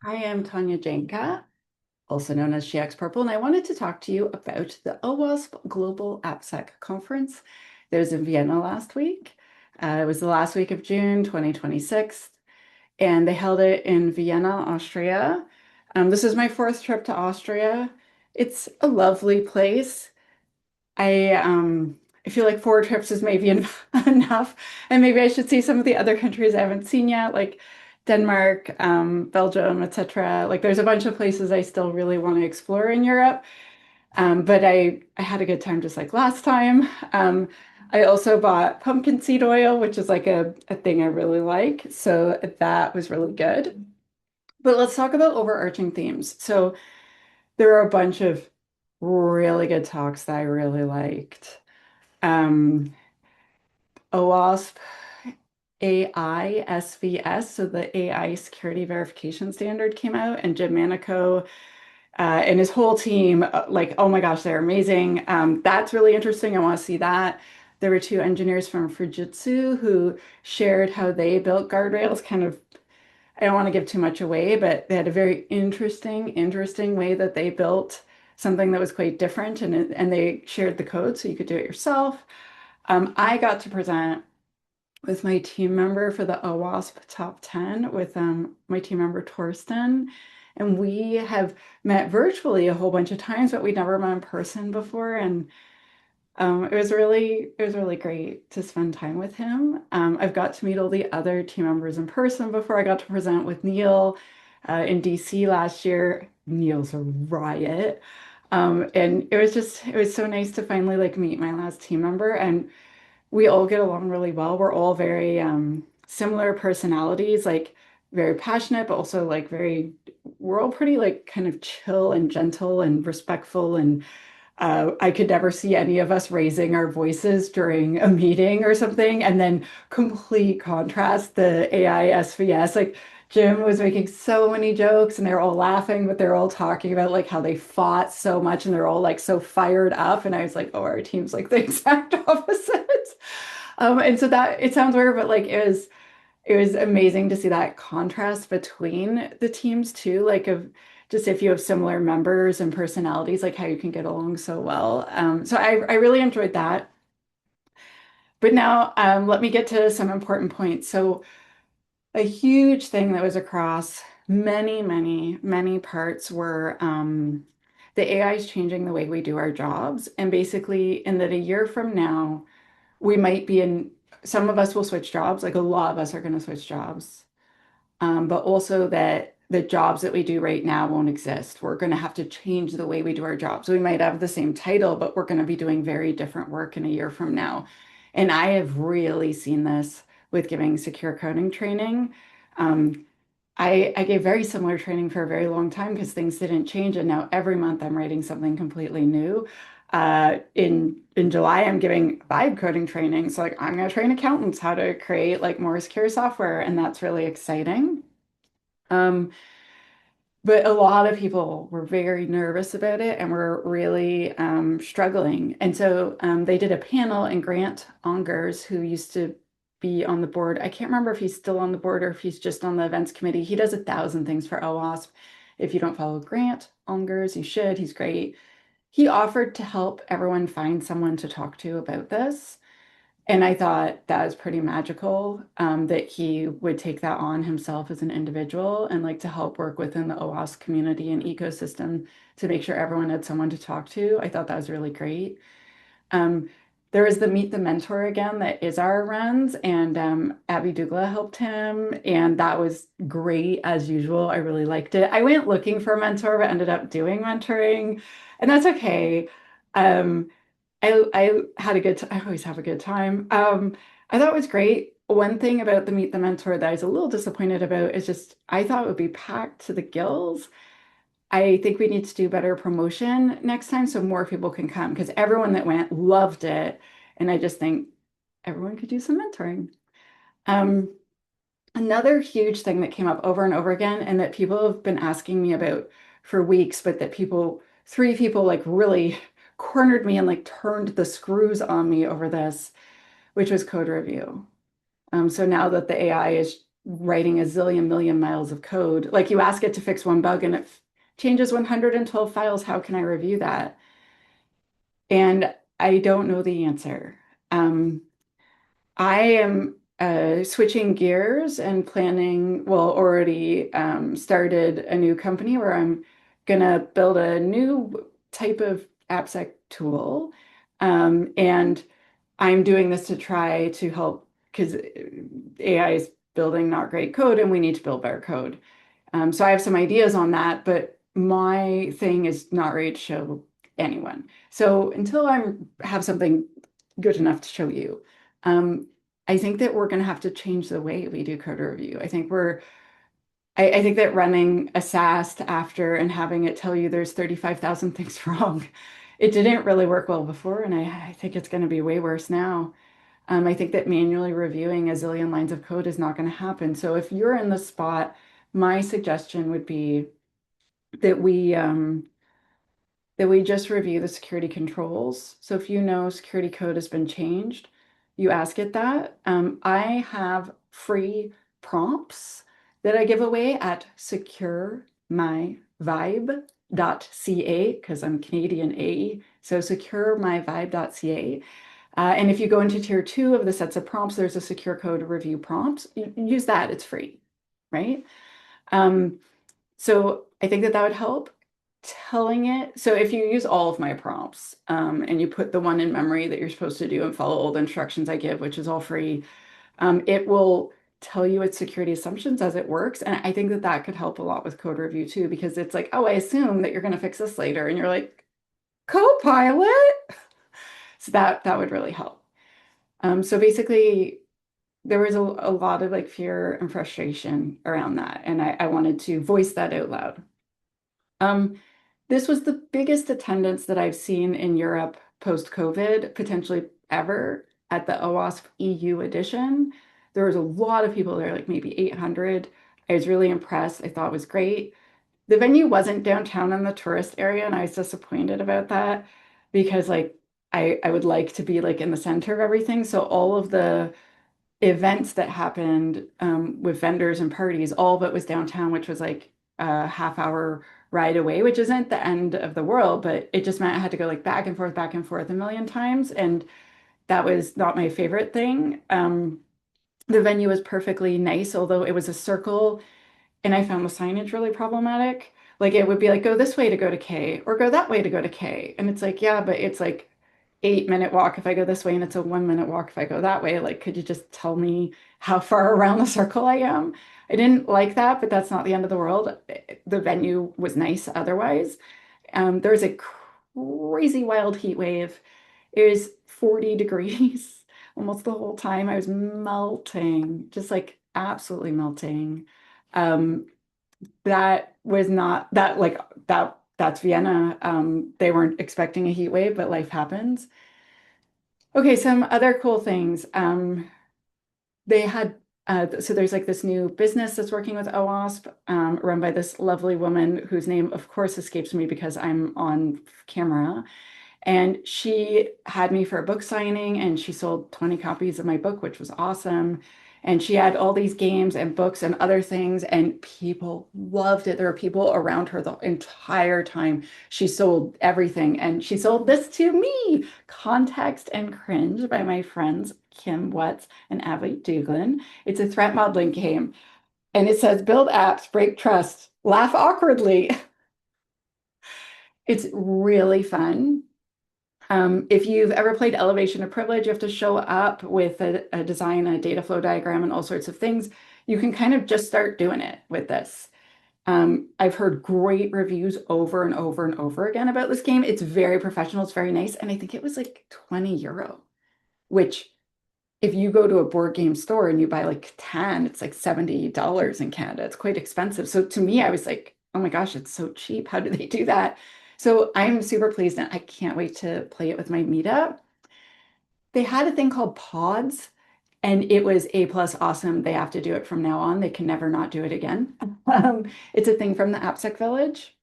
Hi, I'm Tanya Janka, also known as SheHacksPurple, and I wanted to talk to you about the OWASP Global AppSec conference that was in Vienna last week. It was the last week of June 2026, and they held it in Vienna, Austria. This is my fourth trip to Austria. It's a lovely place. I feel like four trips is maybe enough, and maybe I should see some of the other countries I haven't seen yet, like Denmark, Belgium, etc. Like there's a bunch of places I still really want to explore in Europe. But I had a good time just like last time. I also bought pumpkin seed oil, which is like a thing I really like. So that was really good. But let's talk about overarching themes. So there are a bunch of really good talks that I really liked. Um, OWASP AI SVS, so the AI security verification standard came out, and Jim Manico and his whole team, like, oh my gosh, they're amazing. That's really interesting. I want to see that. There were two engineers from Fujitsu who shared how they built guardrails, kind of, I don't want to give too much away, but they had a very interesting way that they built something that was quite different, and they shared the code so you could do it yourself. I got to present with my team member for the OWASP Top 10 with my team member Torsten. And we have met virtually a whole bunch of times, but we never met in person before. And it was really great to spend time with him. I've got to meet all the other team members in person before. I got to present with Neil in DC last year. Neil's a riot. And it was so nice to finally like meet my last team member. And we all get along really well. We're all very similar personalities, like very passionate, but also like we're all pretty like kind of chill and gentle and respectful. And I could never see any of us raising our voices during a meeting or something. And then complete contrast, the AI SVS, like Jim was making so many jokes and they're all laughing, but they're all talking about like how they fought so much and they're all like so fired up. And I was like, oh, our team's like the exact opposite. And so that it sounds weird, but like it was amazing to see that contrast between the teams too, like of just if you have similar members and personalities, like how you can get along so well. So I really enjoyed that. But now let me get to some important points. So a huge thing that was across many parts were the AI is changing the way we do our jobs. And basically, in that a year from now, we might be in, some of us will switch jobs, like a lot of us are going to switch jobs. But also that the jobs that we do right now won't exist. We're going to have to change the way we do our jobs. We might have the same title, but we're going to be doing very different work in a year from now. And I have really seen this with giving secure coding training. Um, I gave very similar training for a very long time because things didn't change, and now every month I'm writing something completely new. In July, I'm giving vibe coding training. So like I'm going to train accountants how to create like more secure software, and that's really exciting. Um, but a lot of people were very nervous about it and were really struggling. And so they did a panel, and Grant Ongers, who used to be on the board, I can't remember if he's still on the board or if he's just on the events committee. He does 1,000 things for OWASP. If you don't follow Grant Ongers, you should. He's great. He offered to help everyone find someone to talk to about this. And I thought that was pretty magical, that he would take that on himself as an individual and like to help work within the OWASP community and ecosystem to make sure everyone had someone to talk to. I thought that was really great. Um, there was the Meet the Mentor again that Izar runs, and Abby Douglas helped him, and that was great as usual. I really liked it. I went looking for a mentor, but ended up doing mentoring, and that's okay. Um, I had a good I always have a good time. I thought it was great. One thing about the Meet the Mentor that I was a little disappointed about is just I thought it would be packed to the gills. I think we need to do better promotion next time so more people can come because everyone that went loved it. And I just think everyone could do some mentoring. Um, Another huge thing that came up over and over again, and that people have been asking me about for weeks, but that three people like really cornered me and like turned the screws on me over this, which was code review. So now that the AI is writing a zillion million miles of code. Like you ask it to fix one bug and it changes 112 files. How can I review that? And I don't know the answer. Um, I am switching gears and planning, well, already started a new company where I'm gonna build a new type of AppSec tool. And I'm doing this to try to help because AI is building not great code and we need to build better code. So I have some ideas on that, but my thing is not ready to show anyone. So until I have something good enough to show you, um, I think that we're going to have to change the way we do code review. I think that running a SAST after and having it tell you there's 35,000 things wrong, it didn't really work well before, and I think it's going to be way worse now. I think that manually reviewing a zillion lines of code is not going to happen. So if you're in the spot, my suggestion would be that we just review the security controls. So if you know security code has been changed, you ask it that. I have free prompts that I give away at securemyvibe.ca because I'm Canadian AE. So securemyvibe.ca. And if you go into tier 2 of the sets of prompts, there's a secure code review prompt. You use that, it's free, right? Um, so I think that that would help telling it. So if you use all of my prompts and you put the one in memory that you're supposed to do and follow all the instructions I give, which is all free, it will tell you its security assumptions as it works. And I think that that could help a lot with code review too, because it's like, oh, I assume that you're going to fix this later. And you're like, Copilot? So that would really help. So basically, there was a lot of like fear and frustration around that. And I wanted to voice that out loud. Um, this was the biggest attendance that I've seen in Europe post-COVID, potentially ever at the OWASP EU edition. There was a lot of people there, like maybe 800. I was really impressed. I thought it was great. The venue wasn't downtown in the tourist area, and I was disappointed about that because like I would like to be like in the center of everything. So all of the events that happened with vendors and parties, all of it was downtown, which was like a half-hour ride away, which isn't the end of the world, but it just meant I had to go like back and forth a million times. And that was not my favorite thing. The venue was perfectly nice, although it was a circle and I found the signage really problematic. Like it would be like, go this way to go to K or go that way to go to K. And it's like, yeah, but it's like 8 minute walk if I go this way and it's a 1 minute walk if I go that way. Like, could you just tell me how far around the circle I am? I didn't like that, but that's not the end of the world. The venue was nice otherwise. There was a crazy wild heat wave. It was 40 degrees almost the whole time. I was melting, just like absolutely melting. Um, that was not that like that's Vienna. They weren't expecting a heat wave, but life happens. Okay, some other cool things. They had so there's like this new business that's working with OWASP, run by this lovely woman whose name, of course, escapes me because I'm on camera. And she had me for a book signing and she sold 20 copies of my book, which was awesome. And she had all these games and books and other things, and people loved it. There were people around her the entire time. She sold everything, and she sold this to me, Context and Cringe by my friends Kim Watts and Abby Duglin. It's a threat modeling game, and it says build apps, break trust, laugh awkwardly. It's really fun. If you've ever played Elevation of Privilege, you have to show up with a design, a data flow diagram, and all sorts of things. You can kind of just start doing it with this. I've heard great reviews over and over and over again about this game. It's very professional, it's very nice, and I think it was like 20 euro, which if you go to a board game store and you buy like 10, it's like $70 in Canada. It's quite expensive. So to me, I was like, oh my gosh, it's so cheap. How do they do that? So I'm super pleased and I can't wait to play it with my meetup. They had a thing called pods and it was A plus awesome. They have to do it from now on. They can never not do it again. It's a thing from the AppSec Village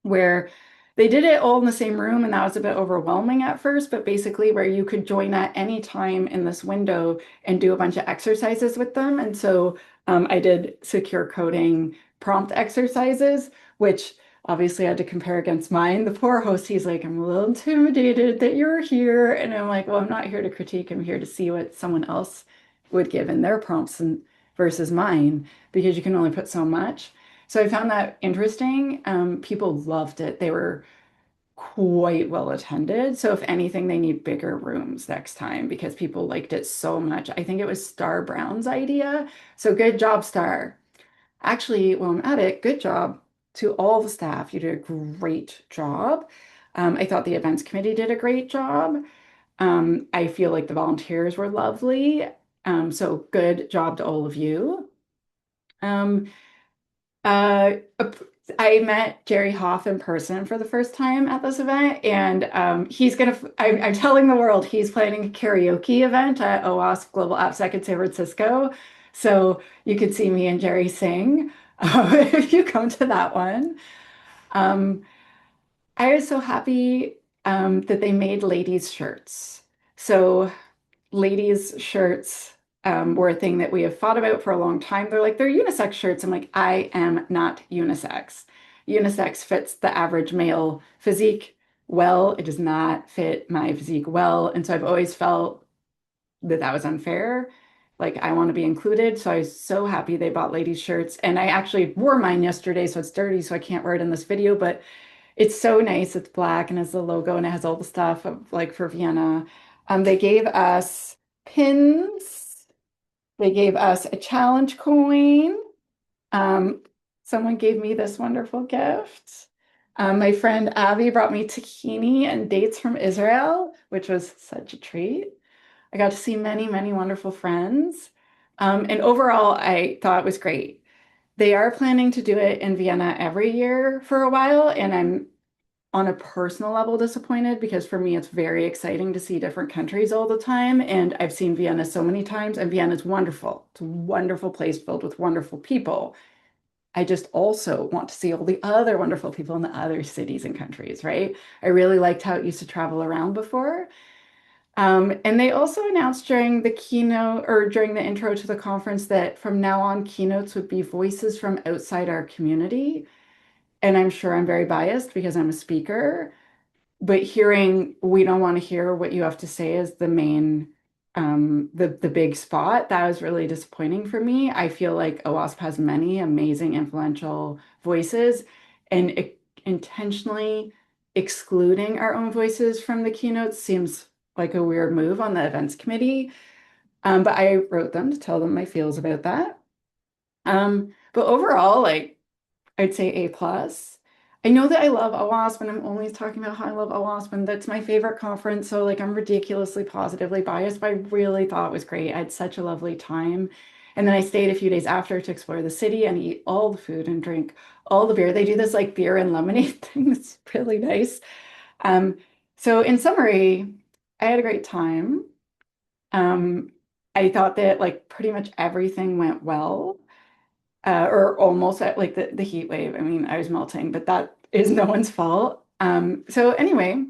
where They did it all in the same room, and that was a bit overwhelming at first, but basically where you could join at any time in this window and do a bunch of exercises with them. And so I did secure coding prompt exercises, which obviously I had to compare against mine. The poor host, he's like, I'm a little intimidated that you're here. And I'm like, well, I'm not here to critique. I'm here to see what someone else would give in their prompts and versus mine, because you can only put so much. So I found that interesting. People loved it. They were quite well attended. So if anything, they need bigger rooms next time because people liked it so much. I think it was Star Brown's idea. So good job, Star. Actually, while I'm at it, good job to all the staff. You did a great job. I thought the events committee did a great job. I feel like the volunteers were lovely. So good job to all of you. Um, uh, I met Jerry Hoff in person for the first time at this event, and he's gonna. I'm telling the world he's planning a karaoke event at OWASP Global AppSec in San Francisco. So you could see me and Jerry sing if you come to that one. Um, I was so happy that they made ladies' shirts. So ladies' shirts were a thing that we have thought about for a long time. They're like, they're unisex shirts. I'm like, I am not unisex. Unisex fits the average male physique well. It does not fit my physique well. And so I've always felt that that was unfair. Like, I want to be included. So I was so happy they bought ladies' shirts. And I actually wore mine yesterday, so it's dirty, so I can't wear it in this video, but it's so nice. It's black and has the logo and it has all the stuff of, like for Vienna. They gave us pins. They gave us a challenge coin. Um, Someone gave me this wonderful gift. My friend Avi brought me tahini and dates from Israel, which was such a treat. I got to see many, many wonderful friends. And overall, I thought it was great. They are planning to do it in Vienna every year for a while, and I'm on a personal level disappointed because for me it's very exciting to see different countries all the time, and I've seen Vienna so many times, and Vienna's wonderful. It's a wonderful place filled with wonderful people. I just also want to see all the other wonderful people in the other cities and countries, right? I really liked how it used to travel around before. And they also announced during the keynote or during the intro to the conference that from now on, keynotes would be voices from outside our community. And I'm sure I'm very biased because I'm a speaker, but hearing we don't want to hear what you have to say is the main the big spot. That was really disappointing for me. I feel like OWASP has many amazing influential voices, and intentionally excluding our own voices from the keynotes seems like a weird move on the events committee. But I wrote them to tell them my feels about that. But overall, like, I'd say A plus. I know that I love OWASP and I'm always talking about how I love OWASP and that's my favorite conference. So like I'm ridiculously positively biased, but I really thought it was great. I had such a lovely time. And then I stayed a few days after to explore the city and eat all the food and drink all the beer. They do this like beer and lemonade thing that's really nice. Um, so in summary, I had a great time. Um, I thought that like pretty much everything went well, or almost at like the heat wave. I mean, I was melting, but that is no one's fault. So anyway,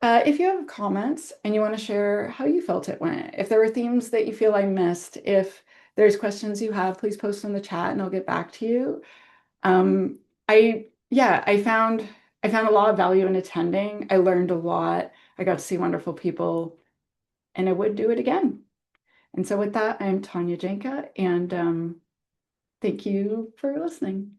if you have comments and you want to share how you felt it went, if there were themes that you feel I missed, if there's questions you have, please post in the chat and I'll get back to you. Yeah, I found a lot of value in attending. I learned a lot. I got to see wonderful people, and I would do it again. And so with that, I'm Tanya Janka, and thank you for listening.